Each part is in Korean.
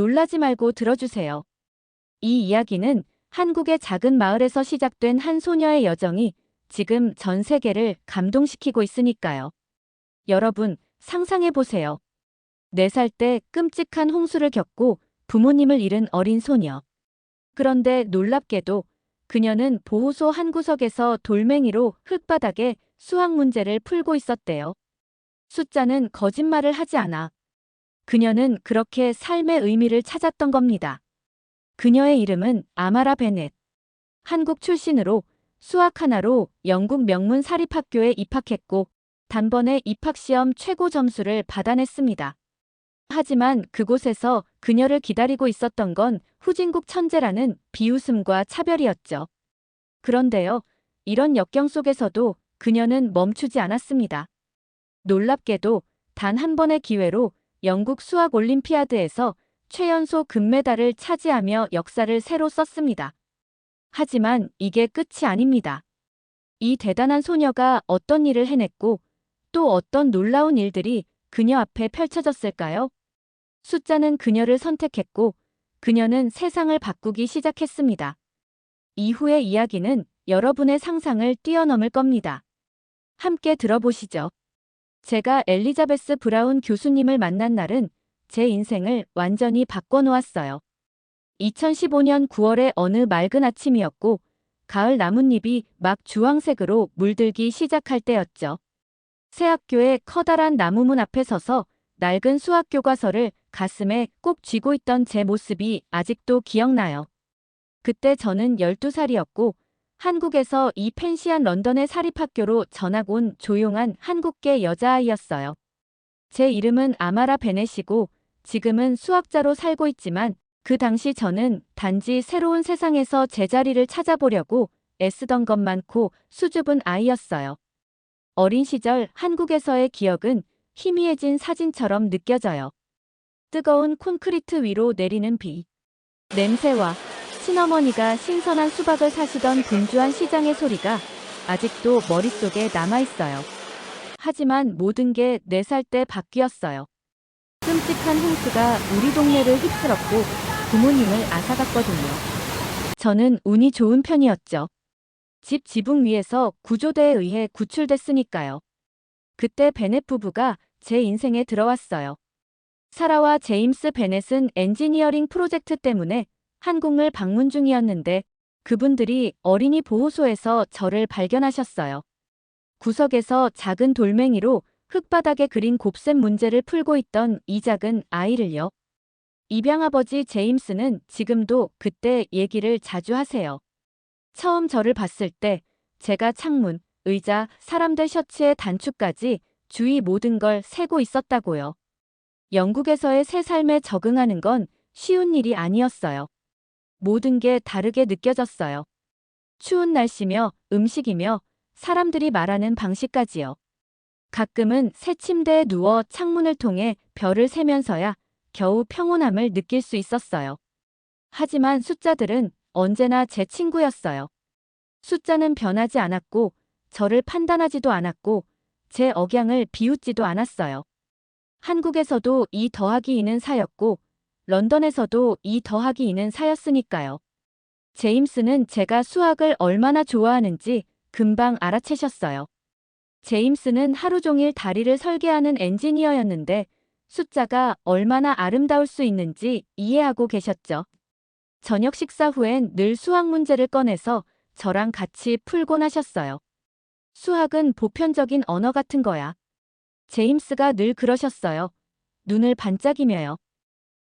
놀라지 말고 들어주세요. 이 이야기는 한국의 작은 마을에서 시작된 한 소녀의 여정이 지금 전 세계를 감동시키고 있으니까요. 여러분, 상상해보세요. 4살 때 끔찍한 홍수를 겪고 부모님을 잃은 어린 소녀. 그런데 놀랍게도 그녀는 보호소 한 구석에서 돌멩이로 흙바닥에 수학 문제를 풀고 있었대요. 숫자는 거짓말을 하지 않아. 그녀는 그렇게 삶의 의미를 찾았던 겁니다. 그녀의 이름은 아마라 베넷. 한국 출신으로 수학 하나로 영국 명문 사립학교에 입학했고 단번에 입학시험 최고 점수를 받아냈습니다. 하지만 그곳에서 그녀를 기다리고 있었던 건 후진국 천재라는 비웃음과 차별이었죠. 그런데요, 이런 역경 속에서도 그녀는 멈추지 않았습니다. 놀랍게도 단 한 번의 기회로 영국 수학 올림피아드에서 최연소 금메달을 차지하며 역사를 새로 썼습니다. 하지만 이게 끝이 아닙니다. 이 대단한 소녀가 어떤 일을 해냈고 또 어떤 놀라운 일들이 그녀 앞에 펼쳐졌을까요? 숫자는 그녀를 선택했고 그녀는 세상을 바꾸기 시작했습니다. 이후의 이야기는 여러분의 상상을 뛰어넘을 겁니다. 함께 들어보시죠. 제가 엘리자베스 브라운 교수님을 만난 날은 제 인생을 완전히 바꿔놓았어요. 2015년 9월의 어느 맑은 아침이었고 가을 나뭇잎이 막 주황색으로 물들기 시작할 때였죠. 새 학교의 커다란 나무문 앞에 서서 낡은 수학 교과서를 가슴에 꼭 쥐고 있던 제 모습이 아직도 기억나요. 그때 저는 12살이었고 한국에서 이 펜시한 런던의 사립학교로 전학 온 조용한 한국계 여자아이였어요. 제 이름은 아마라 베넷이고 지금은 수학자로 살고 있지만 그 당시 저는 단지 새로운 세상에서 제자리를 찾아보려고 애쓰던 것 많고 수줍은 아이였어요. 어린 시절 한국에서의 기억은 희미해진 사진처럼 느껴져요. 뜨거운 콘크리트 위로 내리는 비, 냄새와 친어머니가 신선한 수박을 사시던 분주한 시장의 소리가 아직도 머릿속에 남아있어요. 하지만 모든 게 4살 때 바뀌었어요. 끔찍한 홍수가 우리 동네를 휩쓸었고 부모님을 앗아갔거든요. 저는 운이 좋은 편이었죠. 집 지붕 위에서 구조대에 의해 구출됐으니까요. 그때 베넷 부부가 제 인생에 들어왔어요. 사라와 제임스 베넷은 엔지니어링 프로젝트 때문에 한국을 방문 중이었는데 그분들이 어린이 보호소에서 저를 발견하셨어요. 구석에서 작은 돌멩이로 흙바닥에 그린 곱셈 문제를 풀고 있던 이 작은 아이를요. 입양아버지 제임스는 지금도 그때 얘기를 자주 하세요. 처음 저를 봤을 때 제가 창문, 의자, 사람들 셔츠의 단추까지 주위 모든 걸 세고 있었다고요. 영국에서의 새 삶에 적응하는 건 쉬운 일이 아니었어요. 모든 게 다르게 느껴졌어요. 추운 날씨며 음식이며 사람들이 말하는 방식까지요. 가끔은 새 침대에 누워 창문을 통해 별을 세면서야 겨우 평온함을 느낄 수 있었어요. 하지만 숫자들은 언제나 제 친구였어요. 숫자는 변하지 않았고 저를 판단하지도 않았고 제 억양을 비웃지도 않았어요. 한국에서도 2 더하기 2는 4였고 런던에서도 2 더하기 2는 4였으니까요. 제임스는 제가 수학을 얼마나 좋아하는지 금방 알아채셨어요. 제임스는 하루 종일 다리를 설계하는 엔지니어였는데 숫자가 얼마나 아름다울 수 있는지 이해하고 계셨죠. 저녁 식사 후엔 늘 수학 문제를 꺼내서 저랑 같이 풀곤 하셨어요. 수학은 보편적인 언어 같은 거야. 제임스가 늘 그러셨어요. 눈을 반짝이며요.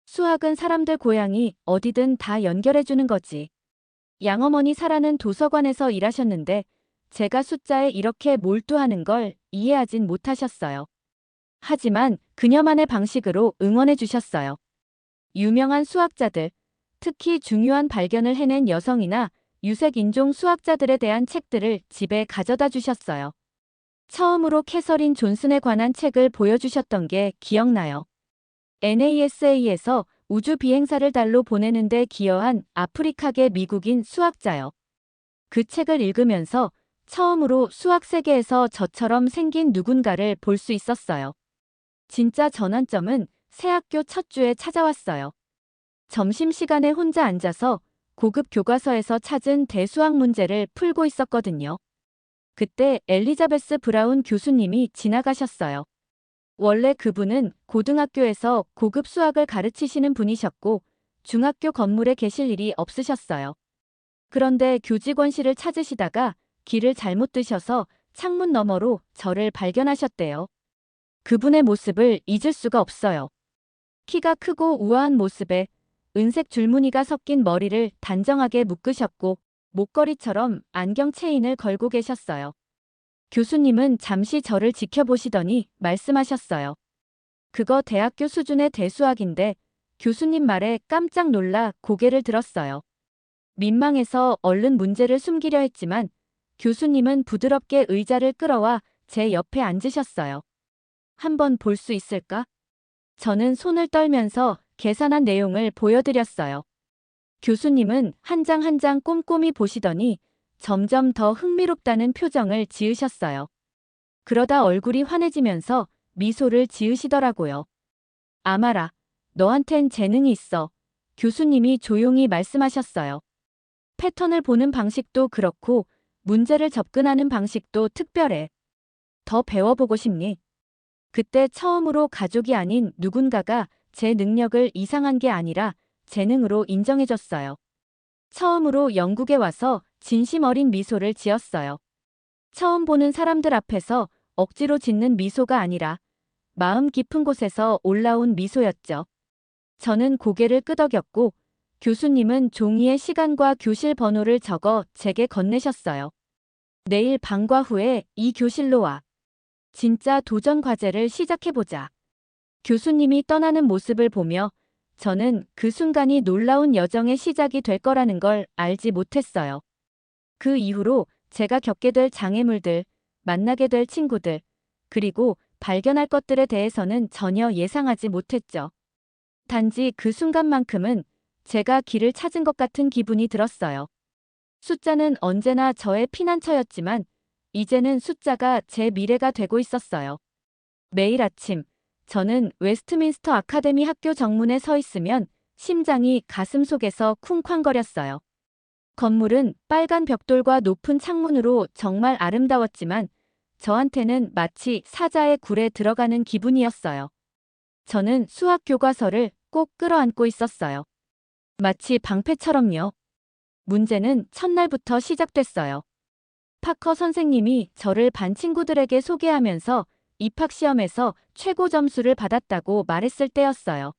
수학은 사람들 고향이 어디든 다 연결해주는 거지. 양어머니 사라는 도서관에서 일하셨는데 제가 숫자에 이렇게 몰두하는 걸 이해하진 못하셨어요. 하지만 그녀만의 방식으로 응원해 주셨어요. 유명한 수학자들, 특히 중요한 발견을 해낸 여성이나 유색인종 수학자들에 대한 책들을 집에 가져다 주셨어요. 처음으로 캐서린 존슨에 관한 책을 보여주셨던 게 기억나요. NASA에서 우주 비행사를 달로 보내는데 기여한 아프리카계 미국인 수학자요. 그 책을 읽으면서 처음으로 수학 세계에서 저처럼 생긴 누군가를 볼 수 있었어요. 진짜 전환점은 새 학교 첫 주에 찾아왔어요. 점심시간에 혼자 앉아서 고급 교과서에서 찾은 대수학 문제를 풀고 있었거든요. 그때 엘리자베스 브라운 교수님이 지나가셨어요. 원래 그분은 고등학교에서 고급 수학을 가르치시는 분이셨고 중학교 건물에 계실 일이 없으셨어요. 그런데 교직원실을 찾으시다가 길을 잘못 드셔서 창문 너머로 저를 발견하셨대요. 그분의 모습을 잊을 수가 없어요. 키가 크고 우아한 모습에 은색 줄무늬가 섞인 머리를 단정하게 묶으셨고 목걸이처럼 안경 체인을 걸고 계셨어요. 교수님은 잠시 저를 지켜보시더니 말씀하셨어요. 그거 대학교 수준의 대수학인데 교수님 말에 깜짝 놀라 고개를 들었어요. 민망해서 얼른 문제를 숨기려 했지만 교수님은 부드럽게 의자를 끌어와 제 옆에 앉으셨어요. 한번 볼 수 있을까? 저는 손을 떨면서 계산한 내용을 보여드렸어요. 교수님은 한 장 한 장 꼼꼼히 보시더니 점점 더 흥미롭다는 표정을 지으셨어요. 그러다 얼굴이 환해지면서 미소를 지으시더라고요. 아마라, 너한텐 재능이 있어. 교수님이 조용히 말씀하셨어요. 패턴을 보는 방식도 그렇고 문제를 접근하는 방식도 특별해. 더 배워보고 싶니? 그때 처음으로 가족이 아닌 누군가가 제 능력을 이상한 게 아니라 재능으로 인정해줬어요. 처음으로 영국에 와서 진심 어린 미소를 지었어요. 처음 보는 사람들 앞에서 억지로 짓는 미소가 아니라 마음 깊은 곳에서 올라온 미소였죠. 저는 고개를 끄덕였고 교수님은 종이에 시간과 교실 번호를 적어 제게 건네셨어요. 내일 방과 후에 이 교실로 와. 진짜 도전 과제를 시작해보자. 교수님이 떠나는 모습을 보며 저는 그 순간이 놀라운 여정의 시작이 될 거라는 걸 알지 못했어요. 그 이후로 제가 겪게 될 장애물들, 만나게 될 친구들, 그리고 발견할 것들에 대해서는 전혀 예상하지 못했죠. 단지 그 순간만큼은 제가 길을 찾은 것 같은 기분이 들었어요. 숫자는 언제나 저의 피난처였지만 이제는 숫자가 제 미래가 되고 있었어요. 매일 아침 저는 웨스트민스터 아카데미 학교 정문에 서 있으면 심장이 가슴속에서 쿵쾅거렸어요. 건물은 빨간 벽돌과 높은 창문으로 정말 아름다웠지만 저한테는 마치 사자의 굴에 들어가는 기분이었어요. 저는 수학 교과서를 꼭 끌어안고 있었어요. 마치 방패처럼요. 문제는 첫날부터 시작됐어요. 파커 선생님이 저를 반 친구들에게 소개하면서 입학시험에서 최고 점수를 받았다고 말했을 때였어요.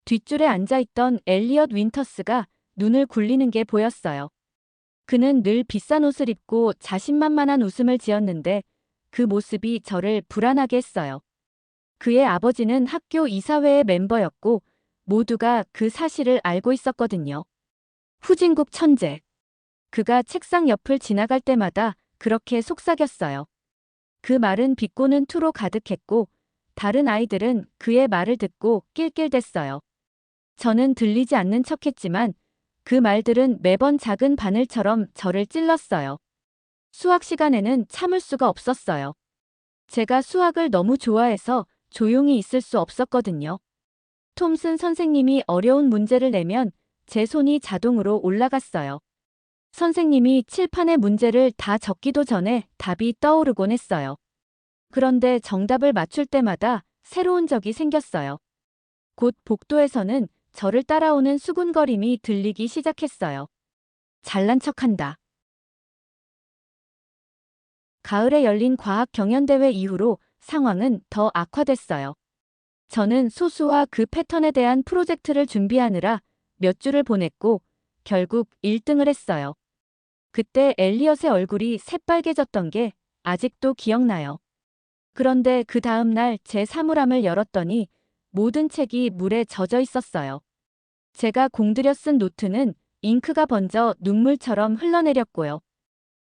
뒷줄에 앉아있던 엘리엇 윈터스가 눈을 굴리는 게 보였어요. 그는 늘 비싼 옷을 입고 자신만만한 웃음을 지었는데 그 모습이 저를 불안하게 했어요. 그의 아버지는 학교 이사회의 멤버였고 모두가 그 사실을 알고 있었거든요. 후진국 천재. 그가 책상 옆을 지나갈 때마다 그렇게 속삭였어요. 그 말은 비꼬는 투로 가득했고 다른 아이들은 그의 말을 듣고 낄낄댔어요. 저는 들리지 않는 척했지만 그 말들은 매번 작은 바늘처럼 저를 찔렀어요. 수학 시간에는 참을 수가 없었어요. 제가 수학을 너무 좋아해서 조용히 있을 수 없었거든요. 톰슨 선생님이 어려운 문제를 내면 제 손이 자동으로 올라갔어요. 선생님이 칠판에 문제를 다 적기도 전에 답이 떠오르곤 했어요. 그런데 정답을 맞출 때마다 새로운 적이 생겼어요. 곧 복도에서는 저를 따라오는 수군거림이 들리기 시작했어요. 잘난 척한다. 가을에 열린 과학 경연대회 이후로 상황은 더 악화됐어요. 저는 소수와 그 패턴에 대한 프로젝트를 준비하느라 몇 주를 보냈고 결국 1등을 했어요. 그때 엘리엇의 얼굴이 새빨개졌던 게 아직도 기억나요. 그런데 그 다음 날 제 사물함을 열었더니 모든 책이 물에 젖어 있었어요. 제가 공들여 쓴 노트는 잉크가 번져 눈물처럼 흘러내렸고요.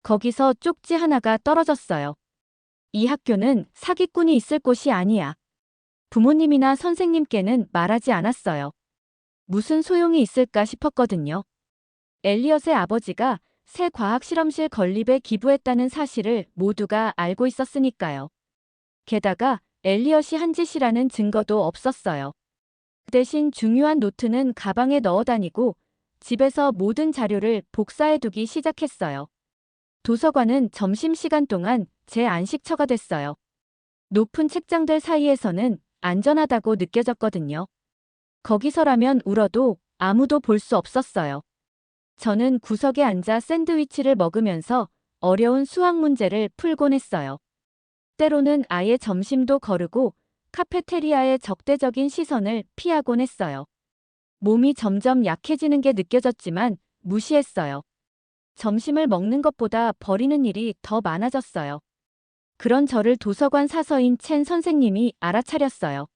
거기서 쪽지 하나가 떨어졌어요. 이 학교는 사기꾼이 있을 곳이 아니야. 부모님이나 선생님께는 말하지 않았어요. 무슨 소용이 있을까 싶었거든요. 엘리엇의 아버지가 새 과학실험실 건립에 기부했다는 사실을 모두가 알고 있었으니까요. 게다가 엘리엇이 한 짓이라는 증거도 없었어요. 대신 중요한 노트는 가방에 넣어 다니고 집에서 모든 자료를 복사해두기 시작했어요. 도서관은 점심시간 동안 제 안식처가 됐어요. 높은 책장들 사이에서는 안전하다고 느껴졌거든요. 거기서라면 울어도 아무도 볼 수 없었어요. 저는 구석에 앉아 샌드위치를 먹으면서 어려운 수학 문제를 풀곤 했어요. 때로는 아예 점심도 거르고 카페테리아의 적대적인 시선을 피하곤 했어요. 몸이 점점 약해지는 게 느껴졌지만 무시했어요. 점심을 먹는 것보다 버리는 일이 더 많아졌어요. 그런 저를 도서관 사서인 첸 선생님이 알아차렸어요.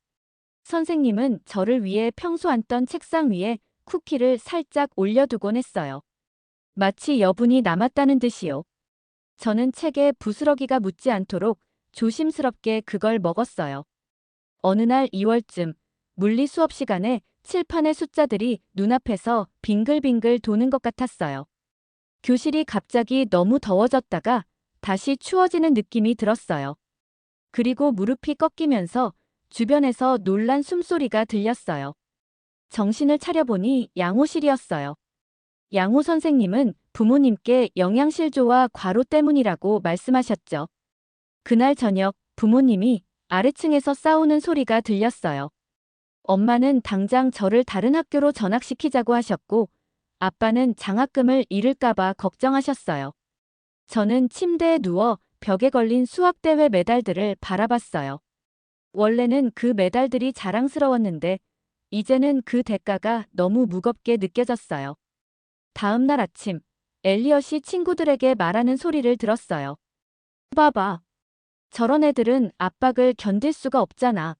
선생님은 저를 위해 평소 앉던 책상 위에 쿠키를 살짝 올려두곤 했어요. 마치 여분이 남았다는 듯이요. 저는 책에 부스러기가 묻지 않도록 조심스럽게 그걸 먹었어요. 어느 날 2월쯤 물리 수업 시간에 칠판의 숫자들이 눈앞에서 빙글빙글 도는 것 같았어요. 교실이 갑자기 너무 더워졌다가 다시 추워지는 느낌이 들었어요. 그리고 무릎이 꺾이면서 주변에서 놀란 숨소리가 들렸어요. 정신을 차려보니 양호실이었어요. 양호 선생님은 부모님께 영양실조와 과로 때문이라고 말씀하셨죠. 그날 저녁 부모님이 아래층에서 싸우는 소리가 들렸어요. 엄마는 당장 저를 다른 학교로 전학시키자고 하셨고 아빠는 장학금을 잃을까봐 걱정하셨어요. 저는 침대에 누워 벽에 걸린 수학대회 메달들을 바라봤어요. 원래는 그 메달들이 자랑스러웠는데 이제는 그 대가가 너무 무겁게 느껴졌어요. 다음 날 아침 엘리엇이 친구들에게 말하는 소리를 들었어요. 봐봐. 저런 애들은 압박을 견딜 수가 없잖아.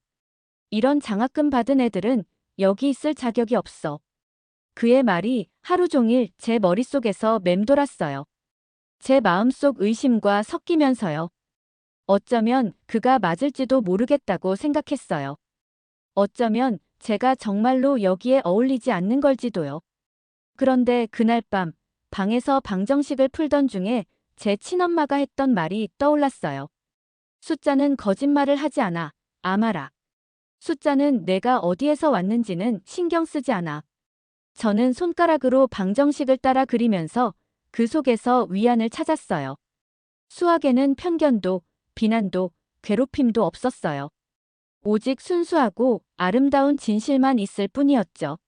이런 장학금 받은 애들은 여기 있을 자격이 없어. 그의 말이 하루 종일 제 머릿속에서 맴돌았어요. 제 마음속 의심과 섞이면서요. 어쩌면 그가 맞을지도 모르겠다고 생각했어요. 어쩌면 제가 정말로 여기에 어울리지 않는 걸지도요. 그런데 그날 밤 방에서 방정식을 풀던 중에 제 친엄마가 했던 말이 떠올랐어요. 숫자는 거짓말을 하지 않아. 아마라. 숫자는 내가 어디에서 왔는지는 신경 쓰지 않아. 저는 손가락으로 방정식을 따라 그리면서 그 속에서 위안을 찾았어요. 수학에는 편견도, 비난도, 괴롭힘도 없었어요. 오직 순수하고 아름다운 진실만 있을 뿐이었죠.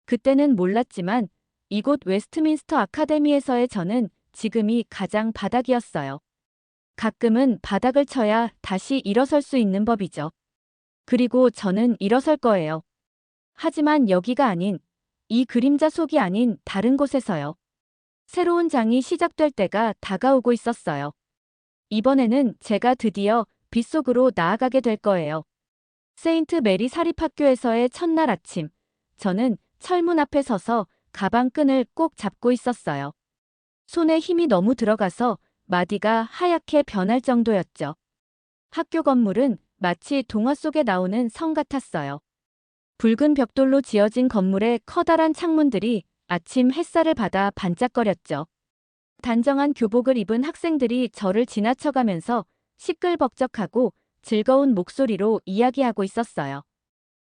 그때는 몰랐지만 이곳 웨스트민스터 아카데미에서의 저는 지금이 가장 바닥이었어요. 가끔은 바닥을 쳐야 다시 일어설 수 있는 법이죠. 그리고 저는 일어설 거예요. 하지만 여기가 아닌, 이 그림자 속이 아닌 다른 곳에서요. 새로운 장이 시작될 때가 다가오고 있었어요. 이번에는 제가 드디어 빛 속으로 나아가게 될 거예요. 세인트 메리 사립학교에서의 첫날 아침, 저는 철문 앞에 서서 가방 끈을 꼭 잡고 있었어요. 손에 힘이 너무 들어가서 마디가 하얗게 변할 정도였죠. 학교 건물은 마치 동화 속에 나오는 성 같았어요. 붉은 벽돌로 지어진 건물의 커다란 창문들이 아침 햇살을 받아 반짝거렸죠. 단정한 교복을 입은 학생들이 저를 지나쳐가면서 시끌벅적하고 즐거운 목소리로 이야기하고 있었어요.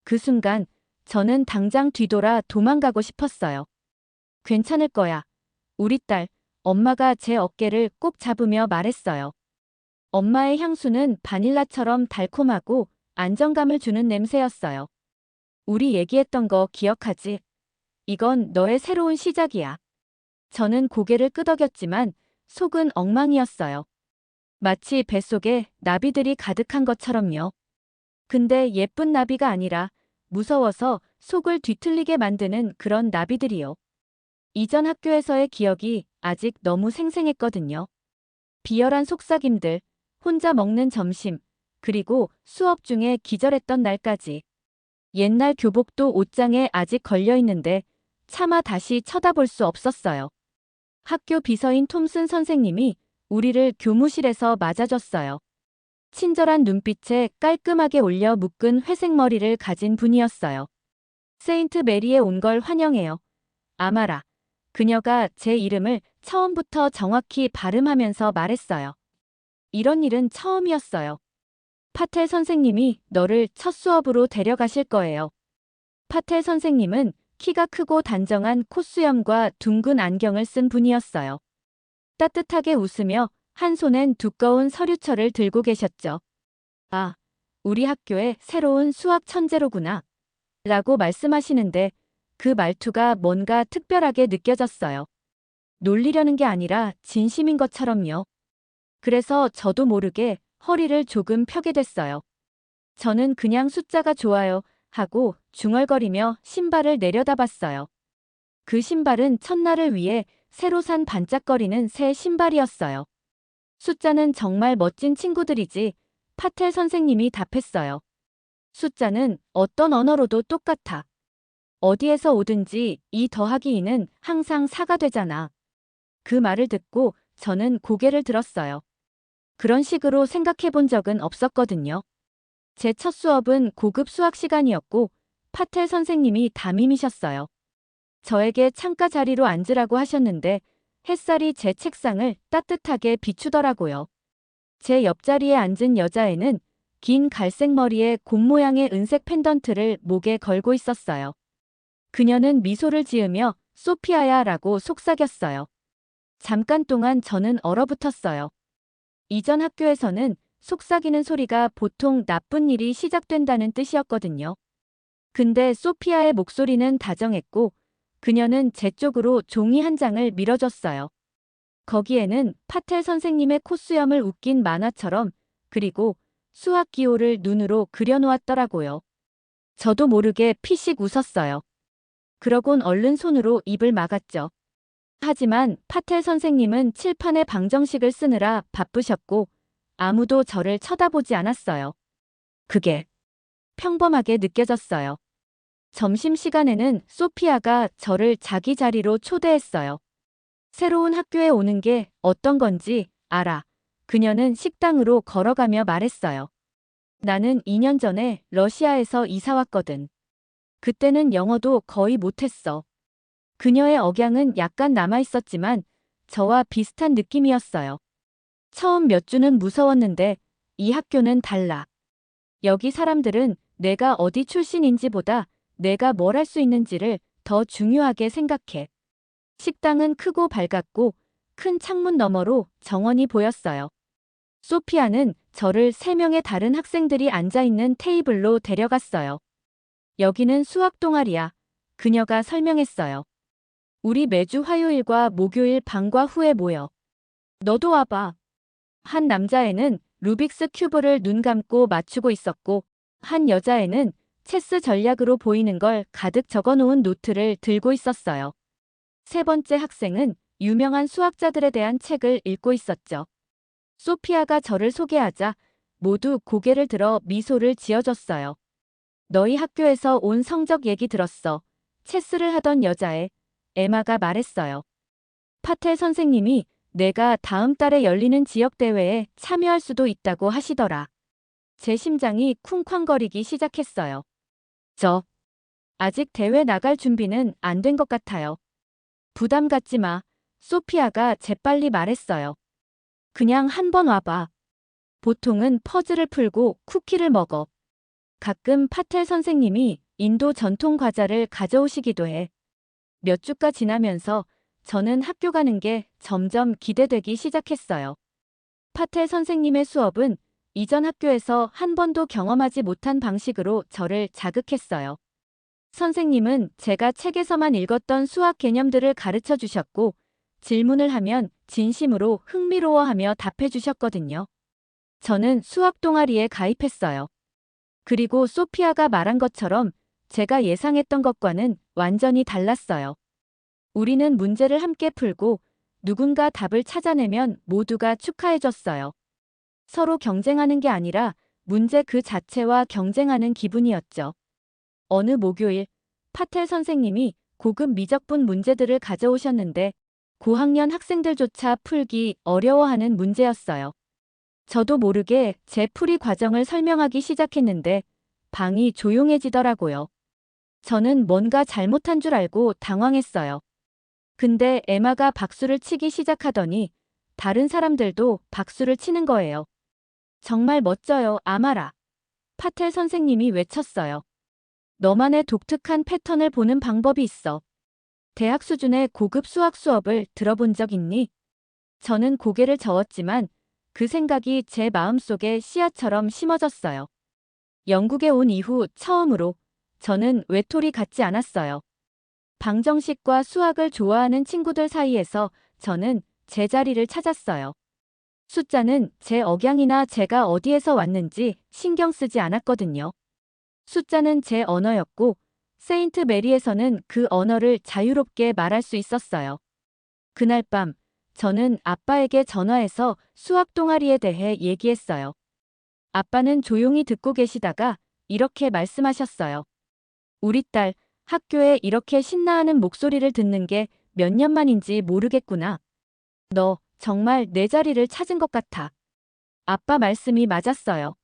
그 순간 저는 당장 뒤돌아 도망가고 싶었어요. 괜찮을 거야. 우리 딸, 엄마가 제 어깨를 꼭 잡으며 말했어요. 엄마의 향수는 바닐라처럼 달콤하고 안정감을 주는 냄새였어요. 우리 얘기했던 거 기억하지? 이건 너의 새로운 시작이야. 저는 고개를 끄덕였지만 속은 엉망이었어요. 마치 뱃속에 나비들이 가득한 것처럼요. 근데 예쁜 나비가 아니라 무서워서 속을 뒤틀리게 만드는 그런 나비들이요. 이전 학교에서의 기억이 아직 너무 생생했거든요. 비열한 속삭임들, 혼자 먹는 점심, 그리고 수업 중에 기절했던 날까지. 옛날 교복도 옷장에 아직 걸려있는데 차마 다시 쳐다볼 수 없었어요. 학교 비서인 톰슨 선생님이 우리를 교무실에서 맞아줬어요. 친절한 눈빛에 깔끔하게 올려 묶은 회색 머리를 가진 분이었어요. 세인트 메리에 온 걸 환영해요. 아마라. 그녀가 제 이름을 처음부터 정확히 발음하면서 말했어요. 이런 일은 처음이었어요. 파텔 선생님이 너를 첫 수업으로 데려가실 거예요. 파텔 선생님은 키가 크고 단정한 콧수염과 둥근 안경을 쓴 분이었어요. 따뜻하게 웃으며 한 손엔 두꺼운 서류철을 들고 계셨죠. 아, 우리 학교의 새로운 수학 천재로구나. 라고 말씀하시는데 그 말투가 뭔가 특별하게 느껴졌어요. 놀리려는 게 아니라 진심인 것처럼요. 그래서 저도 모르게 허리를 조금 펴게 됐어요. 저는 그냥 숫자가 좋아요 하고 중얼거리며 신발을 내려다봤어요. 그 신발은 첫날을 위해 새로 산 반짝거리는 새 신발이었어요. 숫자는 정말 멋진 친구들이지, 파텔 선생님이 답했어요. 숫자는 어떤 언어로도 똑같아. 어디에서 오든지 2 더하기 2는 항상 4가 되잖아. 그 말을 듣고 저는 고개를 들었어요. 그런 식으로 생각해 본 적은 없었거든요. 제 첫 수업은 고급 수학 시간이었고 파텔 선생님이 담임이셨어요. 저에게 창가 자리로 앉으라고 하셨는데 햇살이 제 책상을 따뜻하게 비추더라고요. 제 옆자리에 앉은 여자애는 긴 갈색 머리에 곰 모양의 은색 펜던트를 목에 걸고 있었어요. 그녀는 미소를 지으며 소피아야 라고 속삭였어요. 잠깐 동안 저는 얼어붙었어요. 이전 학교에서는 속삭이는 소리가 보통 나쁜 일이 시작된다는 뜻이었거든요. 근데 소피아의 목소리는 다정했고 그녀는 제 쪽으로 종이 한 장을 밀어줬어요. 거기에는 파텔 선생님의 콧수염을 웃긴 만화처럼 그리고 수학 기호를 눈으로 그려놓았더라고요. 저도 모르게 피식 웃었어요. 그러곤 얼른 손으로 입을 막았죠. 하지만 파텔 선생님은 칠판에 방정식을 쓰느라 바쁘셨고 아무도 저를 쳐다보지 않았어요. 그게 평범하게 느껴졌어요. 점심시간에는 소피아가 저를 자기 자리로 초대했어요. 새로운 학교에 오는 게 어떤 건지 알아. 그녀는 식당으로 걸어가며 말했어요. 나는 2년 전에 러시아에서 이사 왔거든. 그때는 영어도 거의 못했어. 그녀의 억양은 약간 남아있었지만 저와 비슷한 느낌이었어요. 처음 몇 주는 무서웠는데 이 학교는 달라. 여기 사람들은 내가 어디 출신인지보다 내가 뭘 할 수 있는지를 더 중요하게 생각해. 식당은 크고 밝았고 큰 창문 너머로 정원이 보였어요. 소피아는 저를 3명의 다른 학생들이 앉아있는 테이블로 데려갔어요. 여기는 수학 동아리야. 그녀가 설명했어요. 우리 매주 화요일과 목요일 방과 후에 모여. 너도 와봐. 한 남자애는 루빅스 큐브를 눈 감고 맞추고 있었고 한 여자애는 체스 전략으로 보이는 걸 가득 적어놓은 노트를 들고 있었어요. 세 번째 학생은 유명한 수학자들에 대한 책을 읽고 있었죠. 소피아가 저를 소개하자 모두 고개를 들어 미소를 지어줬어요. 너희 학교에서 온 성적 얘기 들었어. 체스를 하던 여자애 에마가 말했어요. 파텔 선생님이 내가 다음 달에 열리는 지역대회에 참여할 수도 있다고 하시더라. 제 심장이 쿵쾅거리기 시작했어요. 저 아직 대회 나갈 준비는 안 된 것 같아요. 부담 갖지 마. 소피아가 재빨리 말했어요. 그냥 한번 와봐. 보통은 퍼즐을 풀고 쿠키를 먹어. 가끔 파텔 선생님이 인도 전통 과자를 가져오시기도 해. 몇 주가 지나면서 저는 학교 가는 게 점점 기대되기 시작했어요. 파텔 선생님의 수업은 이전 학교에서 한 번도 경험하지 못한 방식으로 저를 자극했어요. 선생님은 제가 책에서만 읽었던 수학 개념들을 가르쳐 주셨고 질문을 하면 진심으로 흥미로워하며 답해 주셨거든요. 저는 수학 동아리에 가입했어요. 그리고 소피아가 말한 것처럼 제가 예상했던 것과는 완전히 달랐어요. 우리는 문제를 함께 풀고 누군가 답을 찾아내면 모두가 축하해줬어요. 서로 경쟁하는 게 아니라 문제 그 자체와 경쟁하는 기분이었죠. 어느 목요일 파텔 선생님이 고급 미적분 문제들을 가져오셨는데 고학년 학생들조차 풀기 어려워하는 문제였어요. 저도 모르게 제 풀이 과정을 설명하기 시작했는데 방이 조용해지더라고요. 저는 뭔가 잘못한 줄 알고 당황했어요. 근데 에마가 박수를 치기 시작하더니 다른 사람들도 박수를 치는 거예요. 정말 멋져요, 아마라. 파텔 선생님이 외쳤어요. 너만의 독특한 패턴을 보는 방법이 있어. 대학 수준의 고급 수학 수업을 들어본 적 있니? 저는 고개를 저었지만 그 생각이 제 마음속에 씨앗처럼 심어졌어요. 영국에 온 이후 처음으로 저는 외톨이 같지 않았어요. 방정식과 수학을 좋아하는 친구들 사이에서 저는 제 자리를 찾았어요. 숫자는 제 억양이나 제가 어디에서 왔는지 신경 쓰지 않았거든요. 숫자는 제 언어였고, 세인트 메리에서는 그 언어를 자유롭게 말할 수 있었어요. 그날 밤, 저는 아빠에게 전화해서 수학 동아리에 대해 얘기했어요. 아빠는 조용히 듣고 계시다가 이렇게 말씀하셨어요. 우리 딸, 학교에 이렇게 신나하는 목소리를 듣는 게 몇 년 만인지 모르겠구나. 너 정말 내 자리를 찾은 것 같아. 아빠 말씀이 맞았어요.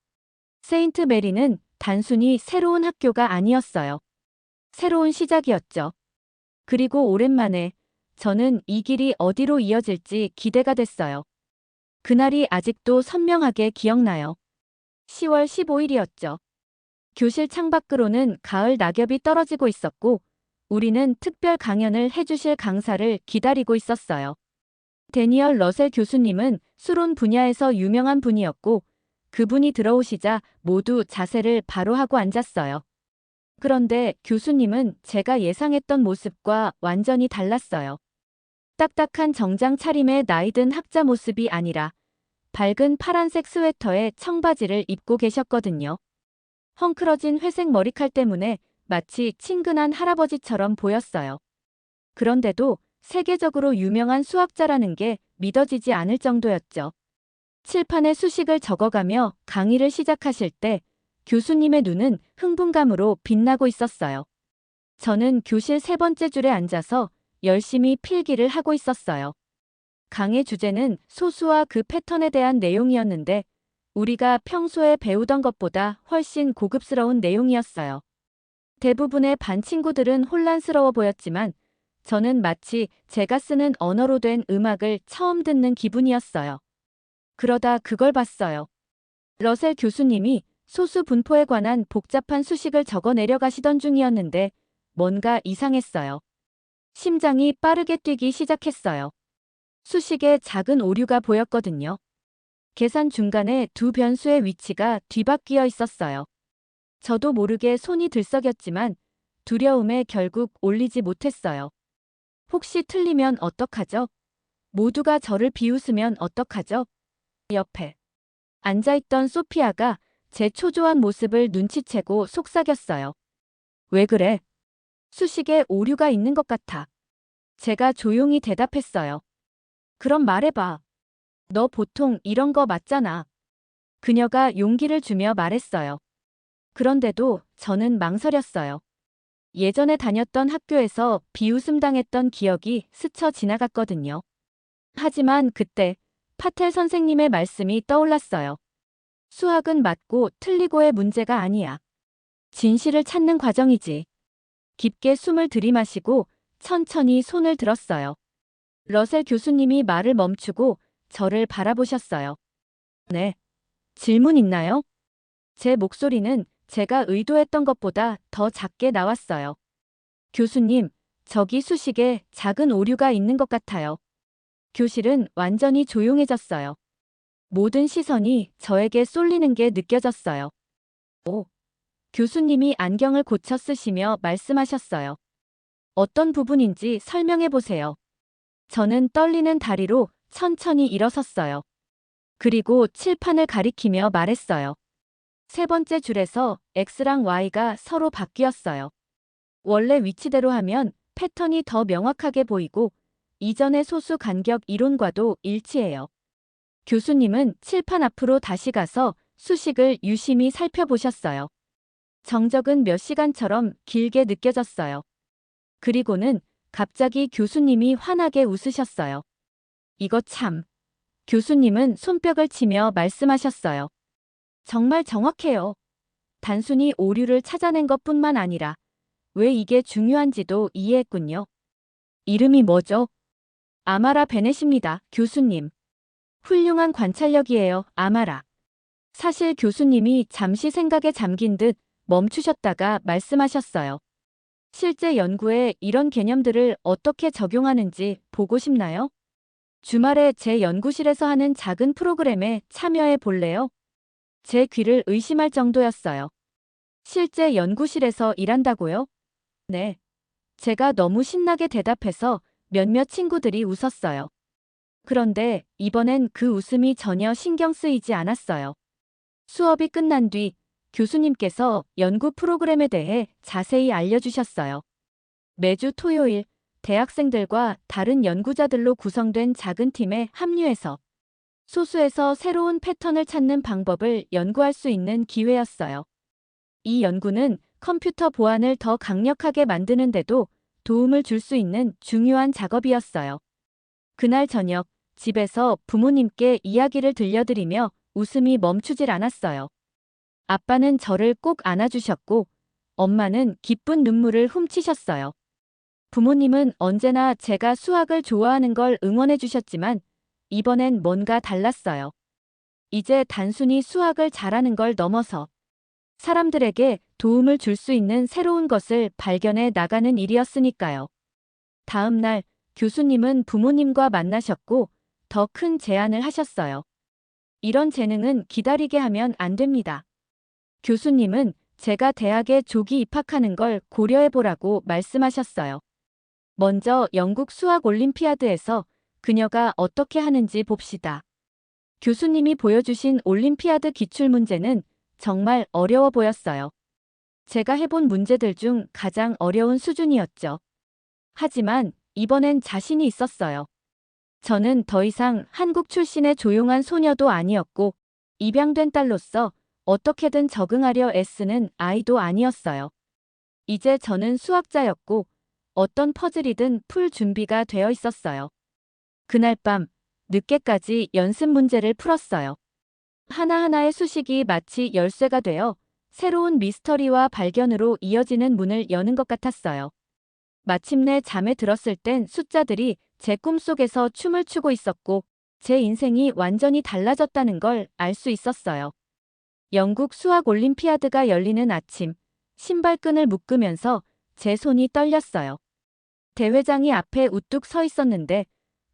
세인트 메리는 단순히 새로운 학교가 아니었어요. 새로운 시작이었죠. 그리고 오랜만에 저는 이 길이 어디로 이어질지 기대가 됐어요. 그날이 아직도 선명하게 기억나요. 10월 15일이었죠. 교실 창밖으로는 가을 낙엽이 떨어지고 있었고, 우리는 특별 강연을 해주실 강사를 기다리고 있었어요. 데니얼 러셀 교수님은 수론 분야에서 유명한 분이었고, 그분이 들어오시자 모두 자세를 바로 하고 앉았어요. 그런데 교수님은 제가 예상했던 모습과 완전히 달랐어요. 딱딱한 정장 차림의 나이든 학자 모습이 아니라 밝은 파란색 스웨터에 청바지를 입고 계셨거든요. 헝클어진 회색 머리칼 때문에 마치 친근한 할아버지처럼 보였어요. 그런데도 세계적으로 유명한 수학자라는 게 믿어지지 않을 정도였죠. 칠판에 수식을 적어가며 강의를 시작하실 때 교수님의 눈은 흥분감으로 빛나고 있었어요. 저는 교실 세 번째 줄에 앉아서 열심히 필기를 하고 있었어요. 강의 주제는 소수와 그 패턴에 대한 내용이었는데 우리가 평소에 배우던 것보다 훨씬 고급스러운 내용이었어요. 대부분의 반 친구들은 혼란스러워 보였지만 저는 마치 제가 쓰는 언어로 된 음악을 처음 듣는 기분이었어요. 그러다 그걸 봤어요. 러셀 교수님이 소수 분포에 관한 복잡한 수식을 적어 내려가시던 중이었는데 뭔가 이상했어요. 심장이 빠르게 뛰기 시작했어요. 수식에 작은 오류가 보였거든요. 계산 중간에 두 변수의 위치가 뒤바뀌어 있었어요. 저도 모르게 손이 들썩였지만 두려움에 결국 올리지 못했어요. 혹시 틀리면 어떡하죠? 모두가 저를 비웃으면 어떡하죠? 옆에 앉아있던 소피아가 제 초조한 모습을 눈치채고 속삭였어요. 왜 그래? 수식에 오류가 있는 것 같아. 제가 조용히 대답했어요. 그럼 말해봐. 너 보통 이런 거 맞잖아. 그녀가 용기를 주며 말했어요. 그런데도 저는 망설였어요. 예전에 다녔던 학교에서 비웃음 당했던 기억이 스쳐 지나갔거든요. 하지만 그때 파텔 선생님의 말씀이 떠올랐어요. 수학은 맞고 틀리고의 문제가 아니야. 진실을 찾는 과정이지. 깊게 숨을 들이마시고 천천히 손을 들었어요. 러셀 교수님이 말을 멈추고 저를 바라보셨어요. 네. 질문 있나요? 제 목소리는 제가 의도했던 것보다 더 작게 나왔어요. 교수님, 저기 수식에 작은 오류가 있는 것 같아요. 교실은 완전히 조용해졌어요. 모든 시선이 저에게 쏠리는 게 느껴졌어요. 오, 교수님이 안경을 고쳐 쓰시며 말씀하셨어요. 어떤 부분인지 설명해 보세요. 저는 떨리는 다리로 천천히 일어섰어요. 그리고 칠판을 가리키며 말했어요. 세 번째 줄에서 X랑 Y가 서로 바뀌었어요. 원래 위치대로 하면 패턴이 더 명확하게 보이고 이전의 소수 간격 이론과도 일치해요. 교수님은 칠판 앞으로 다시 가서 수식을 유심히 살펴보셨어요. 정적은 몇 시간처럼 길게 느껴졌어요. 그리고는 갑자기 교수님이 환하게 웃으셨어요. 이거 참. 교수님은 손뼉을 치며 말씀하셨어요. 정말 정확해요. 단순히 오류를 찾아낸 것뿐만 아니라 왜 이게 중요한지도 이해했군요. 이름이 뭐죠? 아마라 베넷입니다, 교수님. 훌륭한 관찰력이에요, 아마라. 사실 교수님이 잠시 생각에 잠긴 듯 멈추셨다가 말씀하셨어요. 실제 연구에 이런 개념들을 어떻게 적용하는지 보고 싶나요? 주말에 제 연구실에서 하는 작은 프로그램에 참여해 볼래요? 제 귀를 의심할 정도였어요. 실제 연구실에서 일한다고요? 네. 제가 너무 신나게 대답해서 몇몇 친구들이 웃었어요. 그런데 이번엔 그 웃음이 전혀 신경 쓰이지 않았어요. 수업이 끝난 뒤 교수님께서 연구 프로그램에 대해 자세히 알려주셨어요. 매주 토요일 대학생들과 다른 연구자들로 구성된 작은 팀에 합류해서 소수에서 새로운 패턴을 찾는 방법을 연구할 수 있는 기회였어요. 이 연구는 컴퓨터 보안을 더 강력하게 만드는데도 도움을 줄 수 있는 중요한 작업이었어요. 그날 저녁 집에서 부모님께 이야기를 들려드리며 웃음이 멈추질 않았어요. 아빠는 저를 꼭 안아주셨고 엄마는 기쁜 눈물을 훔치셨어요. 부모님은 언제나 제가 수학을 좋아하는 걸 응원해 주셨지만 이번엔 뭔가 달랐어요. 이제 단순히 수학을 잘하는 걸 넘어서 사람들에게 도움을 줄 수 있는 새로운 것을 발견해 나가는 일이었으니까요. 다음 날 교수님은 부모님과 만나셨고 더 큰 제안을 하셨어요. 이런 재능은 기다리게 하면 안 됩니다. 교수님은 제가 대학에 조기 입학하는 걸 고려해보라고 말씀하셨어요. 먼저 영국 수학 올림피아드에서 그녀가 어떻게 하는지 봅시다. 교수님이 보여주신 올림피아드 기출문제는 정말 어려워 보였어요. 제가 해본 문제들 중 가장 어려운 수준이었죠. 하지만 이번엔 자신이 있었어요. 저는 더 이상 한국 출신의 조용한 소녀도 아니었고 입양된 딸로서 어떻게든 적응하려 애쓰는 아이도 아니었어요. 이제 저는 수학자였고 어떤 퍼즐이든 풀 준비가 되어 있었어요. 그날 밤 늦게까지 연습 문제를 풀었어요. 하나하나의 수식이 마치 열쇠가 되어 새로운 미스터리와 발견으로 이어지는 문을 여는 것 같았어요. 마침내 잠에 들었을 땐 숫자들이 제 꿈속에서 춤을 추고 있었고 제 인생이 완전히 달라졌다는 걸 알 수 있었어요. 영국 수학 올림피아드가 열리는 아침, 신발끈을 묶으면서 제 손이 떨렸어요. 대회장이 앞에 우뚝 서 있었는데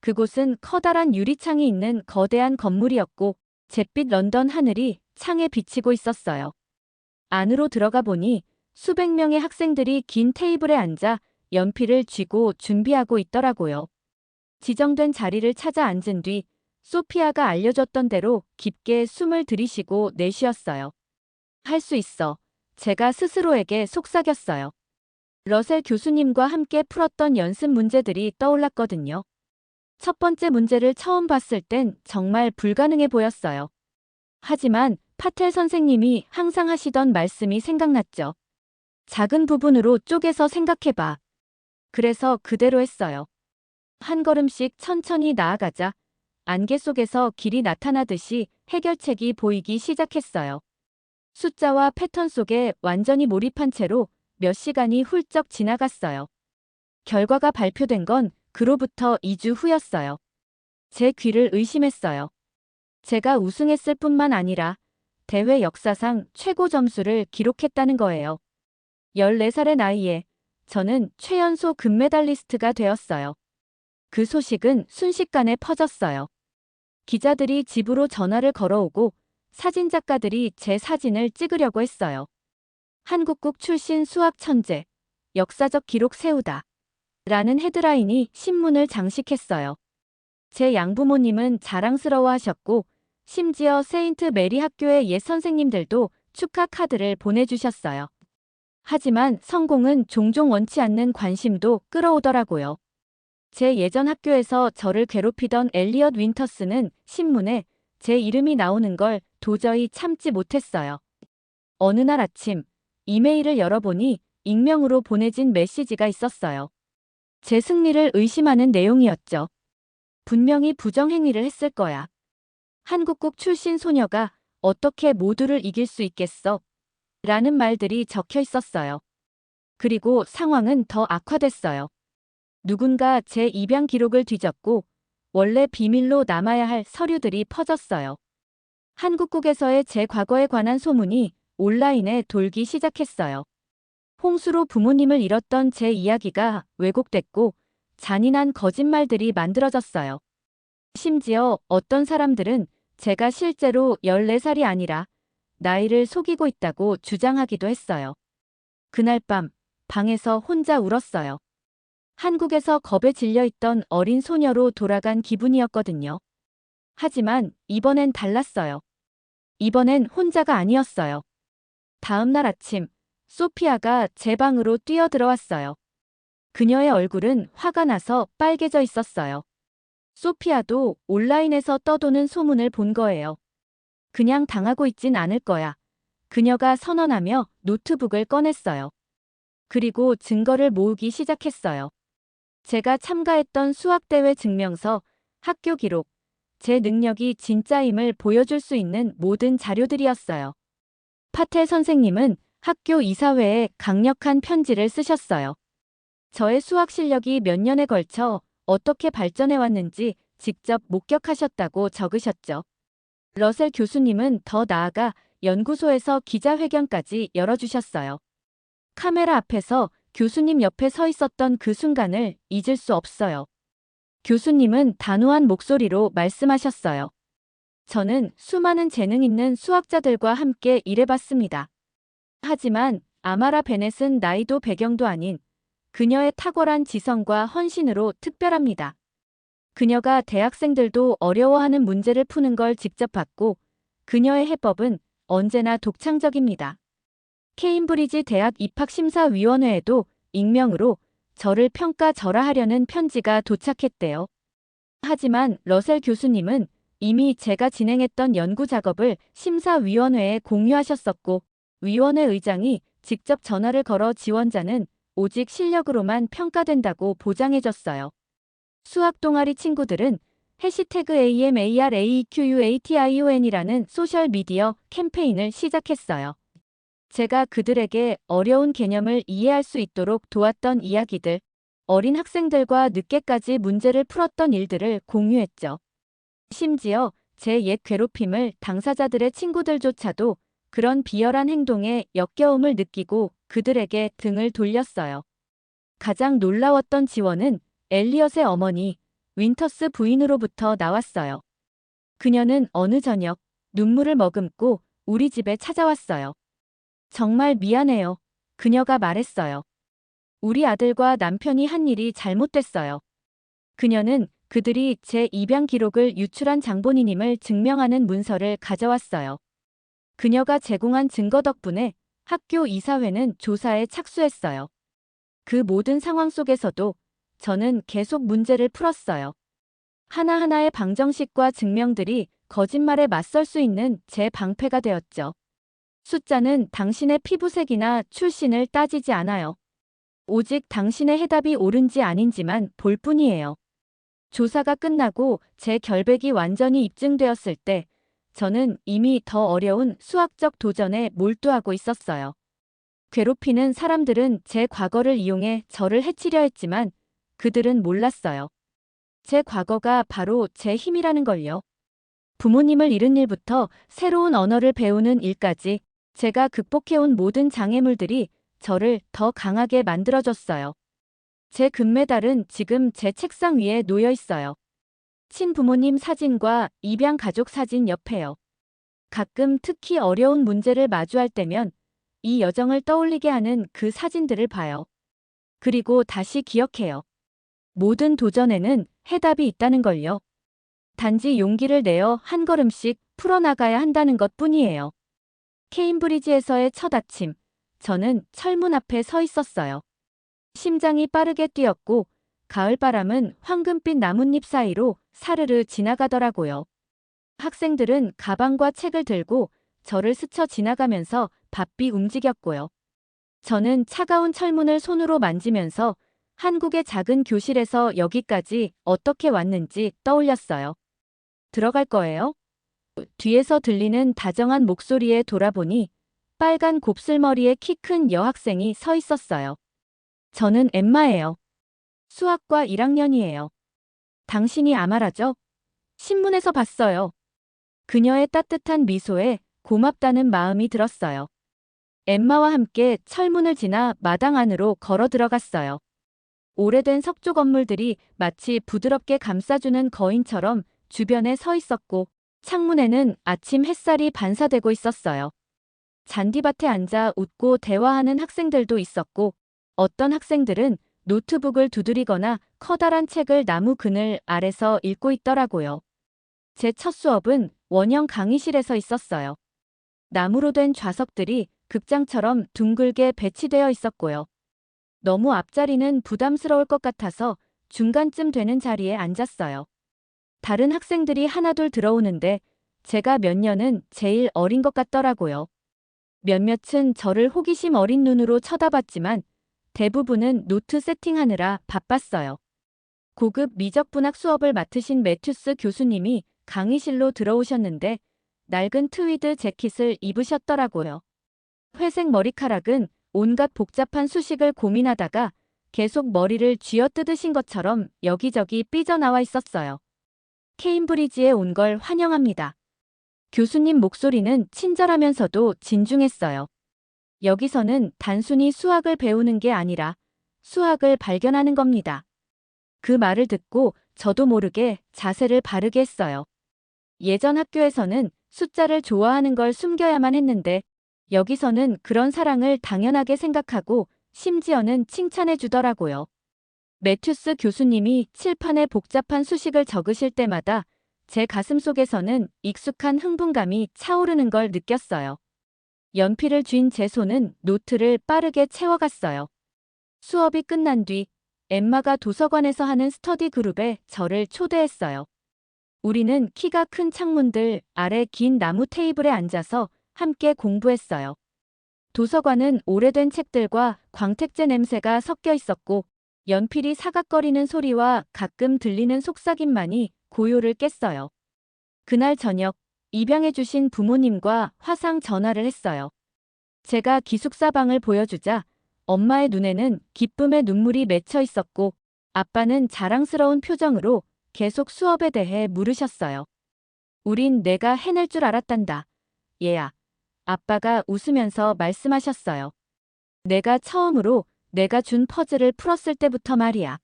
그곳은 커다란 유리창이 있는 거대한 건물이었고 잿빛 런던 하늘이 창에 비치고 있었어요. 안으로 들어가 보니 수백 명의 학생들이 긴 테이블에 앉아 연필을 쥐고 준비하고 있더라고요. 지정된 자리를 찾아 앉은 뒤 소피아가 알려줬던 대로 깊게 숨을 들이쉬고 내쉬었어요. 할 수 있어. 제가 스스로에게 속삭였어요. 러셀 교수님과 함께 풀었던 연습 문제들이 떠올랐거든요. 첫 번째 문제를 처음 봤을 땐 정말 불가능해 보였어요. 하지만 파텔 선생님이 항상 하시던 말씀이 생각났죠. 작은 부분으로 쪼개서 생각해봐. 그래서 그대로 했어요. 한 걸음씩 천천히 나아가자 안개 속에서 길이 나타나듯이 해결책이 보이기 시작했어요. 숫자와 패턴 속에 완전히 몰입한 채로 몇 시간이 훌쩍 지나갔어요. 결과가 발표된 건 그로부터 2주 후였어요. 제 귀를 의심했어요. 제가 우승했을 뿐만 아니라 대회 역사상 최고 점수를 기록했다는 거예요. 14살의 나이에 저는 최연소 금메달리스트가 되었어요. 그 소식은 순식간에 퍼졌어요. 기자들이 집으로 전화를 걸어오고 사진작가들이 제 사진을 찍으려고 했어요. 한국국 출신 수학 천재, 역사적 기록 세우다 라는 헤드라인이 신문을 장식했어요. 제 양부모님은 자랑스러워하셨고 심지어 세인트 메리 학교의 옛 선생님들도 축하 카드를 보내주셨어요. 하지만 성공은 종종 원치 않는 관심도 끌어오더라고요. 제 예전 학교에서 저를 괴롭히던 엘리엇 윈터스는 신문에 제 이름이 나오는 걸 도저히 참지 못했어요. 어느 날 아침 이메일을 열어보니 익명으로 보내진 메시지가 있었어요. 제 승리를 의심하는 내용이었죠. 분명히 부정행위를 했을 거야. 한국국 출신 소녀가 어떻게 모두를 이길 수 있겠어? 라는 말들이 적혀 있었어요. 그리고 상황은 더 악화됐어요. 누군가 제 입양 기록을 뒤졌고 원래 비밀로 남아야 할 서류들이 퍼졌어요. 한국국에서의 제 과거에 관한 소문이 온라인에 돌기 시작했어요. 홍수로 부모님을 잃었던 제 이야기가 왜곡됐고 잔인한 거짓말들이 만들어졌어요. 심지어 어떤 사람들은 제가 실제로 14살이 아니라 나이를 속이고 있다고 주장하기도 했어요. 그날 밤 방에서 혼자 울었어요. 한국에서 겁에 질려있던 어린 소녀로 돌아간 기분이었거든요. 하지만 이번엔 달랐어요. 이번엔 혼자가 아니었어요. 다음 날 아침, 소피아가 제 방으로 뛰어들어왔어요. 그녀의 얼굴은 화가 나서 빨개져 있었어요. 소피아도 온라인에서 떠도는 소문을 본 거예요. 그냥 당하고 있진 않을 거야. 그녀가 선언하며 노트북을 꺼냈어요. 그리고 증거를 모으기 시작했어요. 제가 참가했던 수학대회 증명서, 학교 기록, 제 능력이 진짜임을 보여줄 수 있는 모든 자료들이었어요. 파텔 선생님은 학교 이사회에 강력한 편지를 쓰셨어요. 저의 수학 실력이 몇 년에 걸쳐 어떻게 발전해왔는지 직접 목격하셨다고 적으셨죠. 러셀 교수님은 더 나아가 연구소에서 기자회견까지 열어주셨어요. 카메라 앞에서 교수님 옆에 서 있었던 그 순간을 잊을 수 없어요. 교수님은 단호한 목소리로 말씀하셨어요. 저는 수많은 재능 있는 수학자들과 함께 일해봤습니다. 하지만 아마라 베넷은 나이도 배경도 아닌 그녀의 탁월한 지성과 헌신으로 특별합니다. 그녀가 대학생들도 어려워하는 문제를 푸는 걸 직접 봤고 그녀의 해법은 언제나 독창적입니다. 케임브리지 대학 입학심사위원회에도 익명으로 저를 평가절하하려는 편지가 도착했대요. 하지만 러셀 교수님은 이미 제가 진행했던 연구 작업을 심사위원회에 공유하셨었고 위원회 의장이 직접 전화를 걸어 지원자는 오직 실력으로만 평가된다고 보장해줬어요. 수학 동아리 친구들은 해시태그 AMARAEQUATION이라는 소셜미디어 캠페인을 시작했어요. 제가 그들에게 어려운 개념을 이해할 수 있도록 도왔던 이야기들, 어린 학생들과 늦게까지 문제를 풀었던 일들을 공유했죠. 심지어 제 옛 괴롭힘을 당사자들의 친구들조차도 그런 비열한 행동에 역겨움을 느끼고 그들에게 등을 돌렸어요. 가장 놀라웠던 지원은 엘리엇의 어머니, 윈터스 부인으로부터 나왔어요. 그녀는 어느 저녁 눈물을 머금고 우리 집에 찾아왔어요. 정말 미안해요. 그녀가 말했어요. 우리 아들과 남편이 한 일이 잘못됐어요. 그녀는 그들이 제 입양 기록을 유출한 장본인임을 증명하는 문서를 가져왔어요. 그녀가 제공한 증거 덕분에 학교 이사회는 조사에 착수했어요. 그 모든 상황 속에서도 저는 계속 문제를 풀었어요. 하나하나의 방정식과 증명들이 거짓말에 맞설 수 있는 제 방패가 되었죠. 숫자는 당신의 피부색이나 출신을 따지지 않아요. 오직 당신의 해답이 옳은지 아닌지만 볼 뿐이에요. 조사가 끝나고 제 결백이 완전히 입증되었을 때 저는 이미 더 어려운 수학적 도전에 몰두하고 있었어요. 괴롭히는 사람들은 제 과거를 이용해 저를 해치려 했지만 그들은 몰랐어요. 제 과거가 바로 제 힘이라는 걸요. 부모님을 잃은 일부터 새로운 언어를 배우는 일까지 제가 극복해온 모든 장애물들이 저를 더 강하게 만들어줬어요. 제 금메달은 지금 제 책상 위에 놓여 있어요. 친부모님 사진과 입양 가족 사진 옆에요. 가끔 특히 어려운 문제를 마주할 때면 이 여정을 떠올리게 하는 그 사진들을 봐요. 그리고 다시 기억해요. 모든 도전에는 해답이 있다는 걸요. 단지 용기를 내어 한 걸음씩 풀어나가야 한다는 것 뿐이에요. 케임브리지에서의 첫 아침, 저는 철문 앞에 서 있었어요. 심장이 빠르게 뛰었고 가을바람은 황금빛 나뭇잎 사이로 사르르 지나가더라고요. 학생들은 가방과 책을 들고 저를 스쳐 지나가면서 바삐 움직였고요. 저는 차가운 철문을 손으로 만지면서 한국의 작은 교실에서 여기까지 어떻게 왔는지 떠올렸어요. 들어갈 거예요? 뒤에서 들리는 다정한 목소리에 돌아보니 빨간 곱슬머리의 키 큰 여학생이 서 있었어요. 저는 엠마예요. 수학과 1학년이에요. 당신이 아마라죠? 신문에서 봤어요. 그녀의 따뜻한 미소에 고맙다는 마음이 들었어요. 엠마와 함께 철문을 지나 마당 안으로 걸어 들어갔어요. 오래된 석조 건물들이 마치 부드럽게 감싸주는 거인처럼 주변에 서 있었고 창문에는 아침 햇살이 반사되고 있었어요. 잔디밭에 앉아 웃고 대화하는 학생들도 있었고 어떤 학생들은 노트북을 두드리거나 커다란 책을 나무 그늘 아래서 읽고 있더라고요. 제 첫 수업은 원형 강의실에서 있었어요. 나무로 된 좌석들이 극장처럼 둥글게 배치되어 있었고요. 너무 앞자리는 부담스러울 것 같아서 중간쯤 되는 자리에 앉았어요. 다른 학생들이 하나둘 들어오는데 제가 몇 년은 제일 어린 것 같더라고요. 몇몇은 저를 호기심 어린 눈으로 쳐다봤지만 대부분은 노트 세팅하느라 바빴어요. 고급 미적분학 수업을 맡으신 매튜스 교수님이 강의실로 들어오셨는데 낡은 트위드 재킷을 입으셨더라고요. 회색 머리카락은 온갖 복잡한 수식을 고민하다가 계속 머리를 쥐어뜯으신 것처럼 여기저기 삐져나와 있었어요. 케임브리지에 온 걸 환영합니다. 교수님 목소리는 친절하면서도 진중했어요. 여기서는 단순히 수학을 배우는 게 아니라 수학을 발견하는 겁니다. 그 말을 듣고 저도 모르게 자세를 바르게 했어요. 예전 학교에서는 숫자를 좋아하는 걸 숨겨야만 했는데 여기서는 그런 사랑을 당연하게 생각하고 심지어는 칭찬해 주더라고요. 매튜스 교수님이 칠판에 복잡한 수식을 적으실 때마다 제 가슴속에서는 익숙한 흥분감이 차오르는 걸 느꼈어요. 연필을 쥔 제 손은 노트를 빠르게 채워갔어요. 수업이 끝난 뒤 엠마가 도서관에서 하는 스터디 그룹에 저를 초대했어요. 우리는 키가 큰 창문들 아래 긴 나무 테이블에 앉아서 함께 공부했어요. 도서관은 오래된 책들과 광택제 냄새가 섞여 있었고 연필이 사각거리는 소리와 가끔 들리는 속삭임만이 고요를 깼어요. 그날 저녁 입양해주신 부모님과 화상 전화를 했어요. 제가 기숙사 방을 보여주자 엄마의 눈에는 기쁨의 눈물이 맺혀 있었고 아빠는 자랑스러운 표정으로 계속 수업에 대해 물으셨어요. 우린 내가 해낼 줄 알았단다. 얘야. 아빠가 웃으면서 말씀하셨어요. 내가 처음으로 내가 준 퍼즐을 풀었을 때부터 말이야.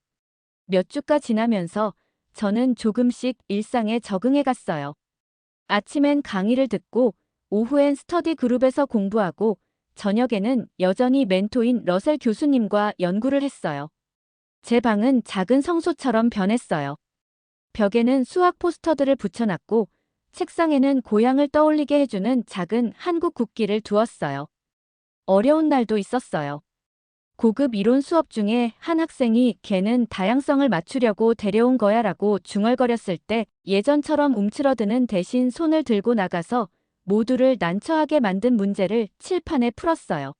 몇 주가 지나면서 저는 조금씩 일상에 적응해 갔어요. 아침엔 강의를 듣고 오후엔 스터디 그룹에서 공부하고 저녁에는 여전히 멘토인 러셀 교수님과 연구를 했어요. 제 방은 작은 성소처럼 변했어요. 벽에는 수학 포스터들을 붙여놨고 책상에는 고향을 떠올리게 해주는 작은 한국 국기를 두었어요. 어려운 날도 있었어요. 고급 이론 수업 중에 한 학생이 걔는 다양성을 맞추려고 데려온 거야 라고 중얼거렸을 때 예전처럼 움츠러드는 대신 손을 들고 나가서 모두를 난처하게 만든 문제를 칠판에 풀었어요.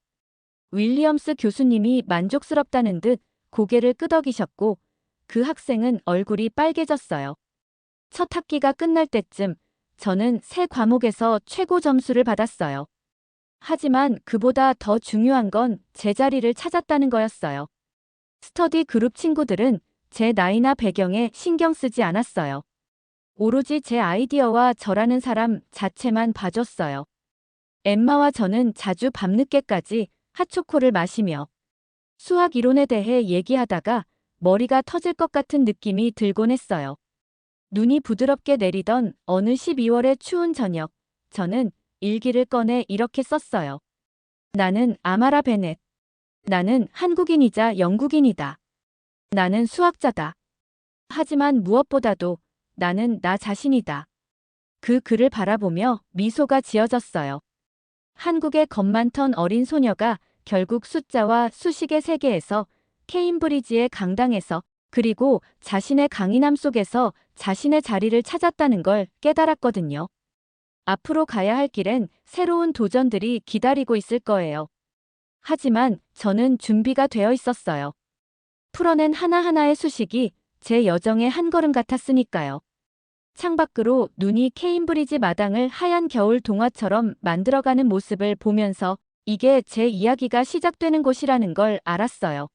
윌리엄스 교수님이 만족스럽다는 듯 고개를 끄덕이셨고 그 학생은 얼굴이 빨개졌어요. 첫 학기가 끝날 때쯤 저는 새 과목에서 최고 점수를 받았어요. 하지만 그보다 더 중요한 건 제자리를 찾았다는 거였어요. 스터디 그룹 친구들은 제 나이나 배경에 신경 쓰지 않았어요. 오로지 제 아이디어와 저라는 사람 자체만 봐줬어요. 엠마와 저는 자주 밤늦게까지 핫초코를 마시며 수학 이론에 대해 얘기하다가 머리가 터질 것 같은 느낌이 들곤 했어요. 눈이 부드럽게 내리던 어느 12월의 추운 저녁, 저는 일기를 꺼내 이렇게 썼어요. 나는 아마라 베넷. 나는 한국인이자 영국인이다. 나는 수학자다. 하지만 무엇보다도 나는 나 자신이다. 그 글을 바라보며 미소가 지어졌어요. 한국의 겁 많던 어린 소녀가 결국 숫자와 수식의 세계에서 케임브리지의 강당에서 그리고 자신의 강인함 속에서 자신의 자리를 찾았다는 걸 깨달았거든요. 앞으로 가야 할 길엔 새로운 도전들이 기다리고 있을 거예요. 하지만 저는 준비가 되어 있었어요. 풀어낸 하나하나의 수식이 제 여정의 한 걸음 같았으니까요. 창밖으로 눈이 케임브리지 마당을 하얀 겨울 동화처럼 만들어가는 모습을 보면서 이게 제 이야기가 시작되는 곳이라는 걸 알았어요.